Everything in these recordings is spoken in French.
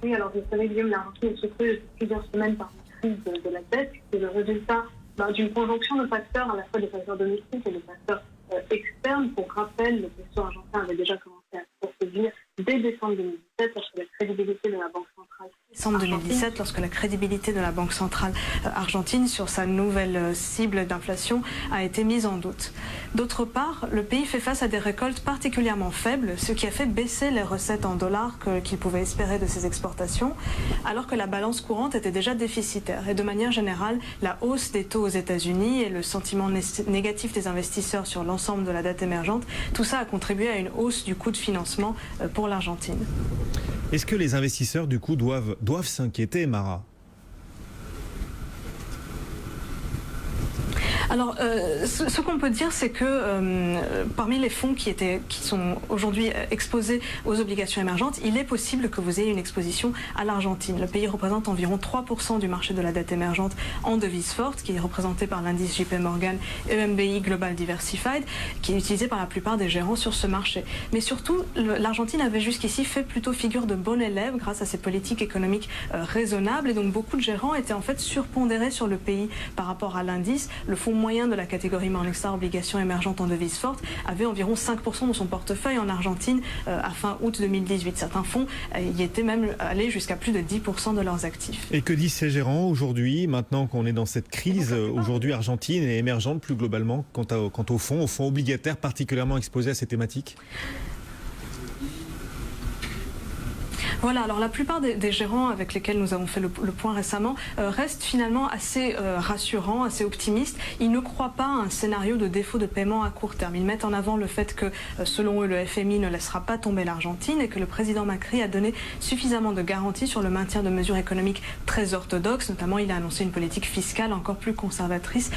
Oui, alors vous savez, Guillaume, l'Argentine est secouée depuis plusieurs semaines par une crise de la dette. C'est le résultat d'une conjonction de facteurs, à la fois des facteurs domestiques et des facteurs externes. Pour rappel, le peso argentin avait déjà commencé à s'affaiblir dès décembre 2017, lorsque la crédibilité de la Banque centrale décembre 2017, lorsque la crédibilité de la Banque centrale argentine sur sa nouvelle cible d'inflation a été mise en doute. D'autre part, le pays fait face à des récoltes particulièrement faibles, ce qui a fait baisser les recettes en dollars qu'il pouvait espérer de ses exportations, alors que la balance courante était déjà déficitaire. Et de manière générale, la hausse des taux aux États-Unis et le sentiment négatif des investisseurs sur l'ensemble de la dette émergente, tout ça a contribué à une hausse du coût de financement pour l'Argentine. Est-ce que les investisseurs, du coup, doivent s'inquiéter, Mara ? Alors, ce qu'on peut dire, c'est que parmi les fonds qui sont aujourd'hui exposés aux obligations émergentes, il est possible que vous ayez une exposition à l'Argentine. Le pays représente environ 3% du marché de la dette émergente en devise forte, qui est représenté par l'indice JP Morgan EMBI Global Diversified, qui est utilisé par la plupart des gérants sur ce marché. Mais surtout, l'Argentine avait jusqu'ici fait plutôt figure de bon élève grâce à ses politiques économiques raisonnables, et donc beaucoup de gérants étaient en fait surpondérés sur le pays par rapport à l'indice. Le fonds moyen de la catégorie Morningstar obligations émergentes en devise forte avait environ 5% de son portefeuille en Argentine à fin août 2018. Certains fonds y étaient même allés jusqu'à plus de 10% de leurs actifs. Et que disent ces gérants aujourd'hui, maintenant qu'on est dans cette crise, aujourd'hui argentine et émergente plus globalement, quant aux fonds obligataires particulièrement exposés à ces thématiques ? Voilà, alors la plupart des gérants avec lesquels nous avons fait le point récemment restent finalement assez rassurants, assez optimistes. Ils ne croient pas à un scénario de défaut de paiement à court terme. Ils mettent en avant le fait que, selon eux, le FMI ne laissera pas tomber l'Argentine et que le président Macri a donné suffisamment de garanties sur le maintien de mesures économiques très orthodoxes. Notamment, il a annoncé une politique fiscale encore plus conservatrice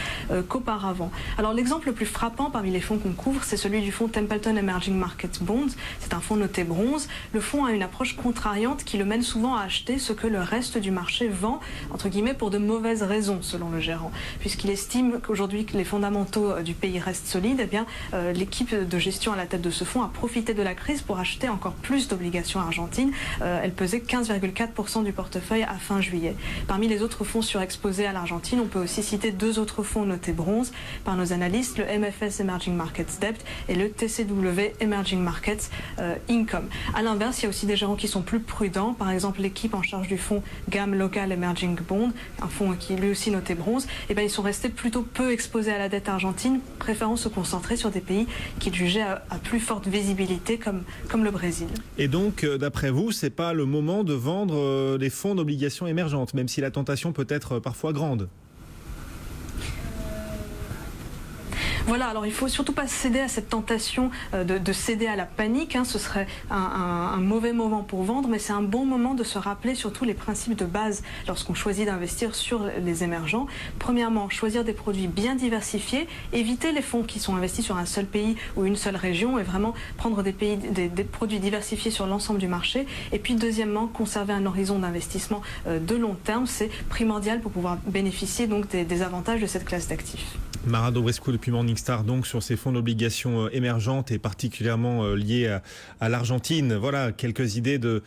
qu'auparavant. Alors l'exemple le plus frappant parmi les fonds qu'on couvre, c'est celui du fonds Templeton Emerging Market Bonds. C'est un fonds noté bronze. Le fonds a une approche contrariante qui le mène souvent à acheter ce que le reste du marché vend, entre guillemets, pour de mauvaises raisons, selon le gérant. Puisqu'il estime qu'aujourd'hui que les fondamentaux du pays restent solides, eh bien, l'équipe de gestion à la tête de ce fonds a profité de la crise pour acheter encore plus d'obligations argentines. Elle pesait 15,4% du portefeuille à fin juillet. Parmi les autres fonds surexposés à l'Argentine, on peut aussi citer deux autres fonds notés bronze par nos analystes, le MFS Emerging Markets Debt et le TCW Emerging Markets Income. À l'inverse, il y a aussi des gérants qui sont plus prudents. Par exemple, l'équipe en charge du fonds GAM Local Emerging Bond, un fonds qui est lui aussi noté bronze, eh bien, ils sont restés plutôt peu exposés à la dette argentine, préférant se concentrer sur des pays qu'ils jugeaient à plus forte visibilité, comme le Brésil. Et donc, d'après vous, c'est pas le moment de vendre des fonds d'obligations émergentes, même si la tentation peut être parfois grande? Voilà, alors il ne faut surtout pas céder à cette tentation de céder à la panique. Ce serait un mauvais moment pour vendre, mais c'est un bon moment de se rappeler surtout les principes de base lorsqu'on choisit d'investir sur les émergents. Premièrement, choisir des produits bien diversifiés, éviter les fonds qui sont investis sur un seul pays ou une seule région et vraiment prendre des produits diversifiés sur l'ensemble du marché. Et puis deuxièmement, conserver un horizon d'investissement de long terme, c'est primordial pour pouvoir bénéficier donc des avantages de cette classe d'actifs. Mara Dobrescu depuis Morningstar, donc sur ces fonds d'obligations émergentes et particulièrement liés à l'Argentine. Voilà, quelques idées de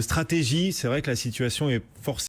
stratégie. C'est vrai que la situation est forcément